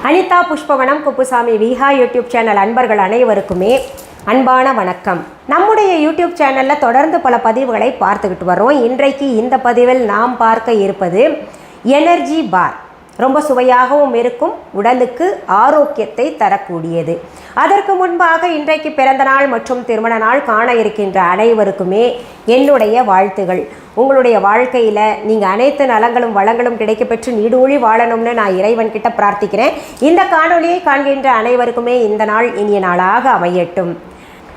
Anitha புஷ்பவனம்குப்புசாமி Viha YouTube channel அன்பர்கள் அனைவருக்குமே அன்பான வணக்கம். நம்முடைய யூடியூப் சேனலில் தொடர்ந்து பல பதிவுகளை பார்த்துக்கிட்டு வரோம். இன்றைக்கு இந்த பதிவில் நாம் பார்க்க இருப்பது எனர்ஜி பார். ரொம்ப சுவையாகவும் இருக்கும், உடலுக்கு ஆரோக்கியத்தை தரக்கூடியது. அதற்கு முன்பாக இன்றைக்கு பிறந்த நாள் மற்றும் திருமண நாள் காண இருக்கின்ற அனைவருக்குமே என்னுடைய வாழ்த்துகள். உங்களுடைய வாழ்க்கையில் நீங்கள் அனைத்து நலங்களும் வளங்களும் கிடைக்கப்பெற்று நீடூழி வாழணும்னு நான் இறைவன்கிட்ட பிரார்த்திக்கிறேன். இந்த காணொலியை காண்கின்ற அனைவருக்குமே இந்த நாள் இனிய நாளாக அமையட்டும்.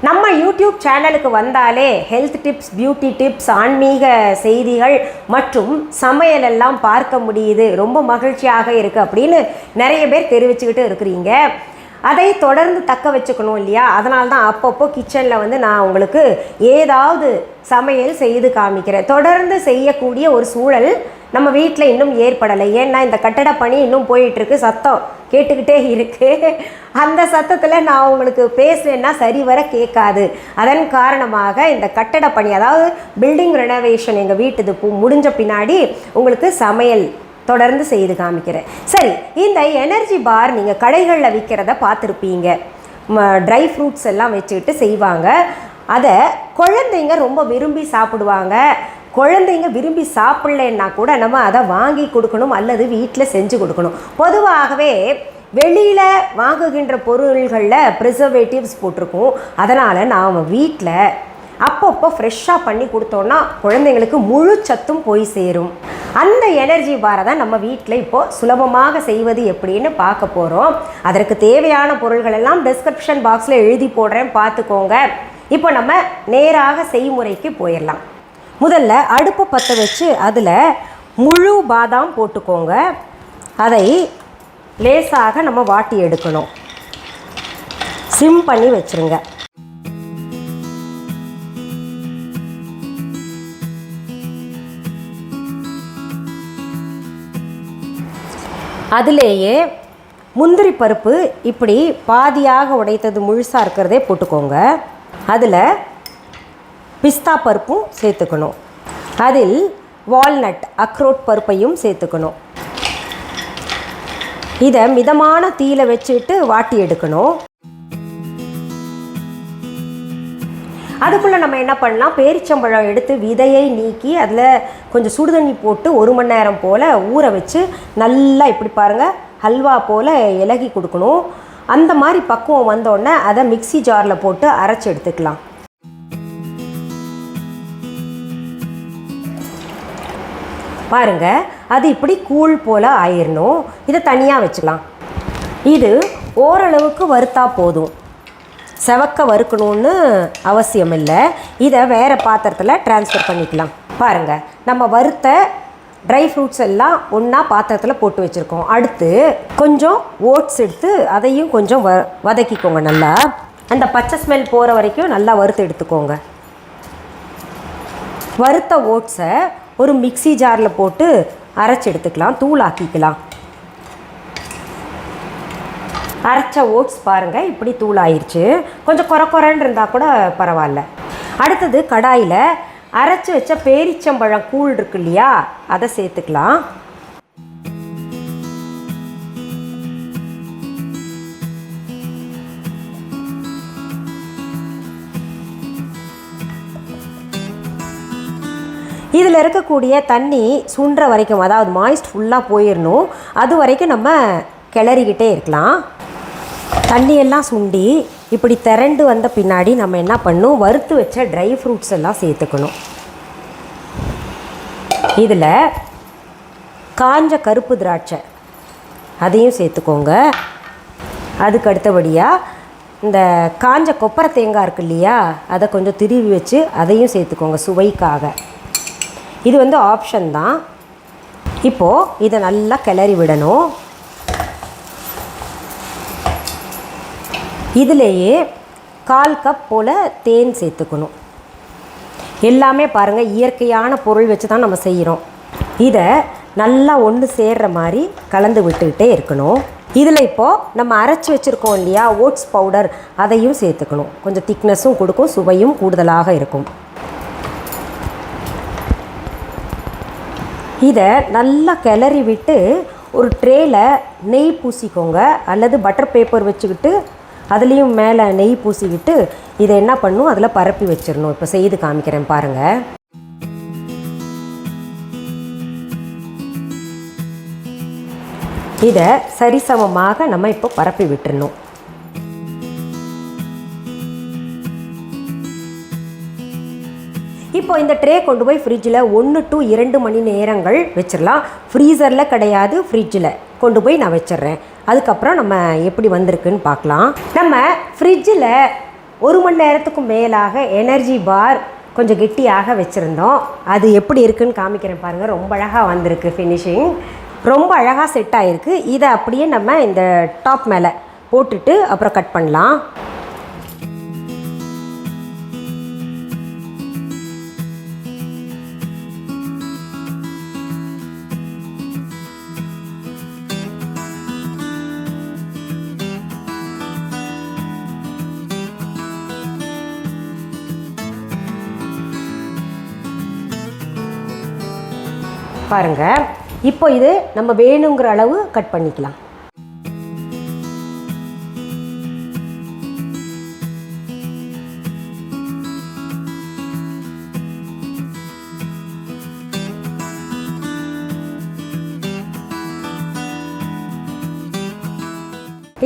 நம்ம யூடியூப் சேனலுக்கு வந்தாலே ஹெல்த் டிப்ஸ், பியூட்டி டிப்ஸ், ஆன்மீக செய்திகள் மற்றும் சமையலெல்லாம் பார்க்க முடியுது. ரொம்ப மகிழ்ச்சியாக இருக்குது அப்படின்னு நிறைய பேர் தெரிவிச்சுக்கிட்டு இருக்கிறீங்க. அதை தொடர்ந்து தக்க வச்சுக்கணும் இல்லையா? அதனால தான் அப்பப்போ கிச்சனில் நான் உங்களுக்கு ஏதாவது சமையல் செய்து காமிக்கிறேன். தொடர்ந்து செய்யக்கூடிய ஒரு சூழல் நம்ம வீட்டில் இன்னும் ஏற்படலை. ஏன்னா இந்த கட்டட பணி இன்னும் போயிட்டுருக்கு, சத்தம் கேட்டுக்கிட்டே இருக்குது. அந்த சத்தத்தில் நான் உங்களுக்கு பேசுனேன்னா சரிவர கேட்காது. அதன் காரணமாக இந்த கட்டட பணி, அதாவது பில்டிங் ரெனோவேஷன் எங்கள் வீட்டுது முடிஞ்ச பின்னாடி உங்களுக்கு சமையல் தொடர்ந்து செய்து காமிக்கிறேன். சரி, இந்த எனர்ஜி பார் நீங்கள் கடைகளில் விற்கிறத பார்த்துருப்பீங்க. ட்ரை ஃப்ரூட்ஸ் எல்லாம் வச்சுக்கிட்டு செய்வாங்க. அதை குழந்தைங்க ரொம்ப விரும்பி சாப்பிடுவாங்க. குழந்தைங்க விரும்பி சாப்பிட்லன்னா கூட நம்ம அதை வாங்கி கொடுக்கணும் அல்லது வீட்டில் செஞ்சு கொடுக்கணும். பொதுவாகவே வெளியில் வாங்குகின்ற பொருள்களில் ப்ரிசர்வேட்டிவ்ஸ் போட்டிருக்கும். அதனால் நாம் வீட்டில் அப்பப்போ ஃப்ரெஷ்ஷாக பண்ணி கொடுத்தோன்னா குழந்தைங்களுக்கு முழு சத்தும் போய் சேரும். அந்த எனர்ஜி பாரை தான் நம்ம வீட்டில் இப்போது சுலபமாக செய்வது எப்படின்னு பார்க்க போகிறோம். அதற்கு தேவையான பொருள்கள் எல்லாம் டிஸ்கிரிப்ஷன் பாக்ஸில் எழுதி போடுறேன், பார்த்துக்கோங்க. இப்போ நம்ம நேராக செய்முறைக்கு போயிடலாம். முதல்ல அடுப்பை பற்ற வச்சு அதில் முழு பாதாம் போட்டுக்கோங்க. அதை லேசாக நம்ம வாட்டி எடுக்கணும். சிம் பண்ணி வச்சுருங்க. அதிலேயே முந்திரி பருப்பு இப்படி பாதியாக உடைத்தது முழுசாக இருக்கிறதே போட்டுக்கோங்க. அதில் பிஸ்தா பருப்பும் சேர்த்துக்கணும். அதில் வால்நட் அக்ரோட் பருப்பையும் சேர்த்துக்கணும். இதை மிதமான தீயில வச்சுட்டு வாட்டி எடுக்கணும். அதுக்குள்ளே நம்ம என்ன பண்ணலாம், பேரிச்சம்பழம் எடுத்து விதையை நீக்கி அதில் கொஞ்சம் சுடுதண்ணி போட்டு 1 மணி நேரம் போல் ஊற வச்சு நல்லா இப்படி பாருங்கள் ஹல்வா போல் இலகி கொடுக்கணும். அந்த மாதிரி பக்குவம் வந்தோடனே அதை மிக்ஸி ஜாரில் போட்டு அரைச்சி எடுத்துக்கலாம். பாருங்கள், அது இப்படி கூழ் போல் ஆயிடணும். இதை தனியாக வச்சுக்கலாம். இது ஓரளவுக்கு வறுத்தா போதும், செவக்க வறுக்கணும்னு அவசியம் இல்லை. இதை வேறு பாத்திரத்தில் ட்ரான்ஸ்ஃபர் பண்ணிக்கலாம். பாருங்கள், நம்ம வறுத்த ட்ரை ஃப்ரூட்ஸ் எல்லாம் ஒன்றா பாத்திரத்தில் போட்டு வச்சுருக்கோம். அடுத்து கொஞ்சம் ஓட்ஸ் எடுத்து அதையும் கொஞ்சம் வதக்கிக்கோங்க. நல்லா அந்த பச்சை ஸ்மெல் போகிற வரைக்கும் நல்லா வறுத்து எடுத்துக்கோங்க. வறுத்த ஓட்ஸை ஒரு மிக்ஸி ஜாரில் போட்டு அரைச்சி எடுத்துக்கலாம், தூளாக்கிக்கலாம். அரைச்ச ஓட்ஸ் பாருங்கள் இப்படி தூளாயிருச்சு. கொஞ்சம் குறன்னு இருந்தால் கூட பரவாயில்ல. அடுத்தது கடாயில் அரைச்சி வச்ச பேரிச்சம்பழம் கூழ் இருக்கு இல்லையா, அதை சேர்த்துக்கலாம். இதில் இருக்கக்கூடிய தண்ணி சுண்டுற வரைக்கும், அதாவது மாய்ஸ்ட் ஃபுல்லாக போயிடணும், அது வரைக்கும் நம்ம கிளறிக்கிட்டே இருக்கலாம். தண்ணியெல்லாம் சுண்டி இப்படி திரண்டு வந்த பின்னாடி நம்ம என்ன பண்ணணும், வறுத்து வச்ச ட்ரை ஃப்ரூட்ஸ் எல்லாம் சேர்த்துக்கணும். இதில் காஞ்ச கருப்பு திராட்சை அதையும் சேர்த்துக்கோங்க. அதுக்கு அடுத்தபடியாக இந்த காஞ்ச கொப்பரை தேங்காய் இருக்கு இல்லையா, அதை கொஞ்சம் திருவி வச்சு அதையும் சேர்த்துக்கோங்க சுவைக்காக. இது ஆப்ஷன் தான். இப்போது இதை நல்லா கிளறி விடணும். இதிலேயே 1/4 கப் போல் தேன் சேர்த்துக்கணும். எல்லாமே பாருங்கள் இயற்கையான பொருள் வச்சு தான் நம்ம செய்கிறோம். இதை நல்லா ஒன்று சேர்கிற மாதிரி கலந்து விட்டுக்கிட்டே இருக்கணும். இதில் இப்போது நம்ம அரைச்சி வச்சுருக்கோம் இல்லையா ஓட்ஸ் பவுடர், அதையும் சேர்த்துக்கணும். கொஞ்சம் திக்னஸும் கொடுக்கும், சுவையும் கூடுதலாக இருக்கும். இதை நல்லா கிளறி விட்டு ஒரு ட்ரேயில் நெய் பூசிக்கோங்க, அல்லது பட்டர் பேப்பர் வச்சுக்கிட்டு அதுலேயும் மேலே நெய் பூசிக்கிட்டு இதை என்ன பண்ணணும், அதில் பரப்பி வச்சிடணும். இப்போ செய்து காமிக்கிறேன் பாருங்கள். இதை சரிசமமாக நம்ம இப்போ பரப்பி விட்டுறணும். இப்போ இந்த ட்ரே கொண்டு போய் ஃப்ரிட்ஜில் 1 to 2 மணி நேரங்கள் வச்சிடலாம். ஃப்ரீசரில் கிடையாது, ஃப்ரிட்ஜில் கொண்டு போய் நான் வச்சிட்றேன். அதுக்கப்புறம் நம்ம எப்படி வந்திருக்குன்னு பார்க்கலாம். நம்ம ஃப்ரிட்ஜில் 1 மணி நேரத்துக்கும் மேலாக எனர்ஜி பார் கொஞ்சம் கெட்டியாக வச்சுருந்தோம். அது எப்படி இருக்குன்னு காமிக்கிறேன் பாருங்கள். ரொம்ப அழகாக வந்திருக்கு, ஃபினிஷிங் ரொம்ப அழகாக செட் ஆகிருக்கு. இதை அப்படியே நம்ம இந்த டாப் மேலே போட்டுட்டு அப்புறம் கட் பண்ணலாம். பாருங்கள், இப்போ இது நம்ம வேணுங்கிற அளவு கட் பண்ணிக்கலாம்.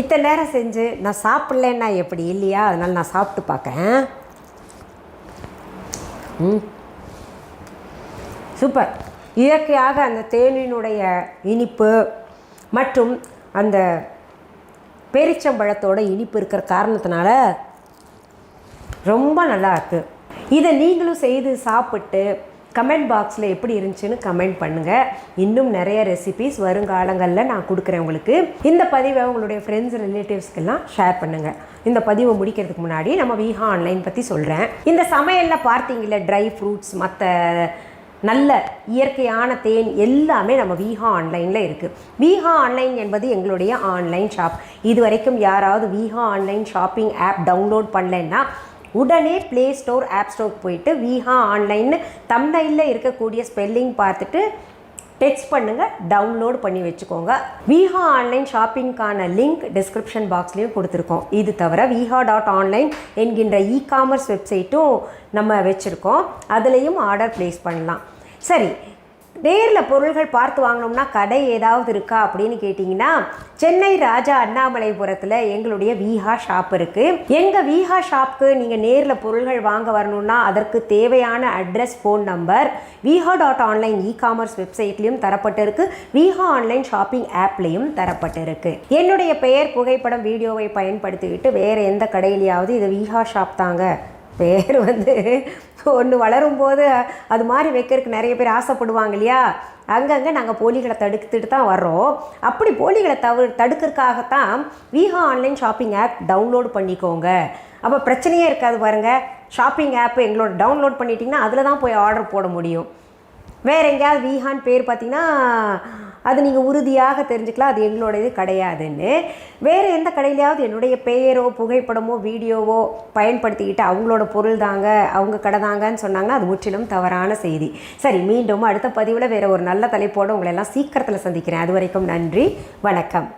இத்தனை நேரம் செஞ்சு நான் சாப்பிட்லன்னா எப்படி இல்லையா, அதனால் நான் சாப்பிட்டு பார்க்கேன். சூப்பர். இயற்கையாக அந்த தேனினுடைய இனிப்பு மற்றும் அந்த பேரிச்சம்பழத்தோட இனிப்பு இருக்கிற காரணத்தினால ரொம்ப நல்லா இருக்குது. இதை நீங்களும் செய்து சாப்பிட்டு கமெண்ட் பாக்ஸில் எப்படி இருந்துச்சுன்னு கமெண்ட் பண்ணுங்கள். இன்னும் நிறைய ரெசிபீஸ் வருங்காலங்களில் நான் கொடுக்குறேன் உங்களுக்கு. இந்த பதிவை உங்களுடைய ஃப்ரெண்ட்ஸ் ரிலேட்டிவ்ஸ்க்கெல்லாம் ஷேர் பண்ணுங்கள். இந்த பதிவை முடிக்கிறதுக்கு முன்னாடி நம்ம விஹா ஆன்லைன் பற்றி சொல்கிறேன். இந்த சமையலில் பார்த்தீங்களா, ட்ரை ஃப்ரூட்ஸ், மற்ற நல்ல இயற்கையான தேன் எல்லாமே நம்ம விஹா ஆன்லைனில் இருக்குது. விஹா ஆன்லைன் என்பது எங்களுடைய ஆன்லைன் ஷாப். இது வரைக்கும் யாராவது விஹா ஆன்லைன் ஷாப்பிங் ஆப் டவுன்லோட் பண்ணலைன்னா உடனே ப்ளே ஸ்டோர், ஆப் ஸ்டோர் போயிட்டு விஹா ஆன்லைன்னு தம்ப்நெயிலில் இருக்கக்கூடிய ஸ்பெல்லிங் பார்த்துட்டு டெக்ஸ்ட் பண்ணுங்கள், டவுன்லோட் பண்ணி வச்சுக்கோங்க. விஹா ஆன்லைன் ஷாப்பிங்க்கான லிங்க் டிஸ்கிரிப்ஷன் பாக்ஸ்லேயும் கொடுத்துருக்கோம். இது தவிர viha.online என்கின்ற இ-காமர்ஸ் வெப்சைட்டும் நம்ம வச்சுருக்கோம். அதுலேயும் ஆர்டர் ப்ளேஸ் பண்ணலாம். சரி, நேரில் பொருள்கள் பார்த்து வாங்கினோம்னா கடை ஏதாவது இருக்கா அப்படின்னு கேட்டிங்கன்னா, சென்னை ராஜா அண்ணாமலைபுரத்தில் எங்களுடைய விஹா ஷாப் இருக்குது. எங்கள் விஹா ஷாப்புக்கு நீங்கள் நேரில் பொருள்கள் வாங்க வரணுன்னா அதற்கு தேவையான address, phone number viha.online e-commerce வெப்சைட்லேயும் தரப்பட்டிருக்கு. விஹா ஆன்லைன் ஷாப்பிங் ஆப்லேயும் தரப்பட்டிருக்கு. என்னுடைய பெயர், புகைப்படம், வீடியோவை பயன்படுத்திக்கிட்டு வேறு எந்த கடையிலையாவது இது விஹா ஷாப் தாங்க, பேர் ஒன்று வளரும்போது அது மாதிரி வைக்கிறதுக்கு நிறைய பேர் ஆசைப்படுவாங்க இல்லையா, அங்கங்கே நாங்கள் போலிகளை தடுத்துட்டு தான் வர்றோம். அப்படி போலிகளை தடுக்கிறதுக்காகத்தான் Viha online shopping app download பண்ணிக்கோங்க. அப்போ பிரச்சனையே இருக்காது பாருங்கள். ஷாப்பிங் ஆப் எங்களோட டவுன்லோட் பண்ணிட்டீங்கன்னா அதில் தான் போய் ஆர்டர் போட முடியும். வேறு எங்கேயாவது விஹான்னு பேர் பார்த்திங்கன்னா அது நீங்கள் உறுதியாக தெரிஞ்சுக்கலாம் அது எங்களோட இது கிடையாதுன்னு. வேறு எந்த கடையிலையாவது என்னுடைய பெயரோ, புகைப்படமோ, வீடியோவோ பயன்படுத்திக்கிட்டு அவங்களோட பொருள் தாங்க, அவங்க கடை தாங்கன்னு சொன்னாங்கன்னா அது முற்றிலும் தவறான செய்தி. சரி, மீண்டும் அடுத்த பதிவில் வேறு ஒரு நல்ல தலைப்போடு உங்களை எல்லாம் சீக்கிரத்தில் சந்திக்கிறேன். அது வரைக்கும் நன்றி, வணக்கம்.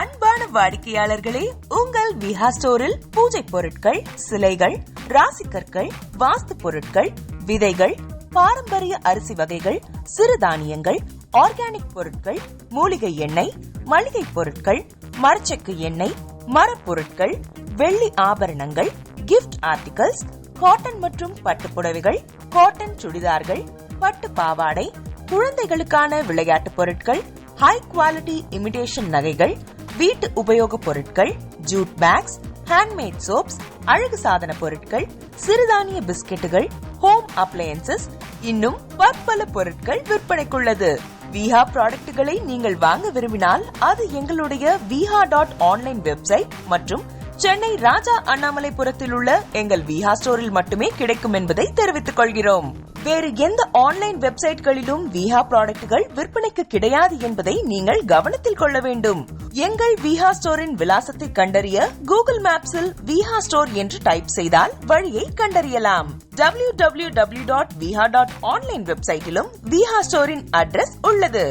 அன்பான வாடிக்கையாளர்களே, உங்கள் விஹா ஸ்டோரில் பூஜை பொருட்கள், சிலைகள், ராசிக்கற்கள், வாஸ்து பொருட்கள், விதைகள், பாரம்பரிய அரிசி வகைகள், சிறுதானியங்கள், ஆர்கானிக் பொருட்கள், மூலிகை எண்ணெய், மளிகை பொருட்கள், மரச்செக்கு எண்ணெய், மரப்பொருட்கள், வெள்ளி ஆபரணங்கள், கிஃப்ட் ஆர்டிகல்ஸ், காட்டன் மற்றும் பட்டு புடவைகள், காட்டன் சுடிதார்கள், பட்டு பாவாடை, குழந்தைகளுக்கான விளையாட்டு பொருட்கள், ஹை குவாலிட்டி இமிடேஷன் நகைகள், வீட்டு உபயோக பொருட்கள், ஜூட் பேக்ஸ், ஹேண்ட்மேட் சோப்ஸ், அழகு சாதன பொருட்கள், சிறுதானிய பிஸ்கெட்டுகள், ஹோம் அப்ளையன்சஸ், இன்னும் பற்பல பொருட்கள் விற்பனைக்குள்ளது. விஹா ப்ராடக்ட்களை நீங்கள் வாங்க விரும்பினால் அது எங்களுடைய viha.online வெப்சைட் மற்றும் சென்னை ராஜா அண்ணாமலைபுரத்தில் உள்ள எங்கள் விஹா ஸ்டோரில் மட்டுமே கிடைக்கும் என்பதை தெரிவித்துக் கொள்கிறோம். வேறு எந்த ஆன்லைன் வெப்சைட்களிலும் விஹா ப்ராடக்ட்கள் விற்பனைக்கு கிடையாது என்பதை நீங்கள் கவனத்தில் கொள்ள வேண்டும். எங்கள் விஹா ஸ்டோரின் விலாசத்தை கண்டறிய கூகுள் மேப்ஸில் விஹா ஸ்டோர் என்று டைப் செய்தால் வழியை கண்டறியலாம். www.viha.online வெப்சைட்டிலும் விஹா ஸ்டோரின் அட்ரஸ் உள்ளது.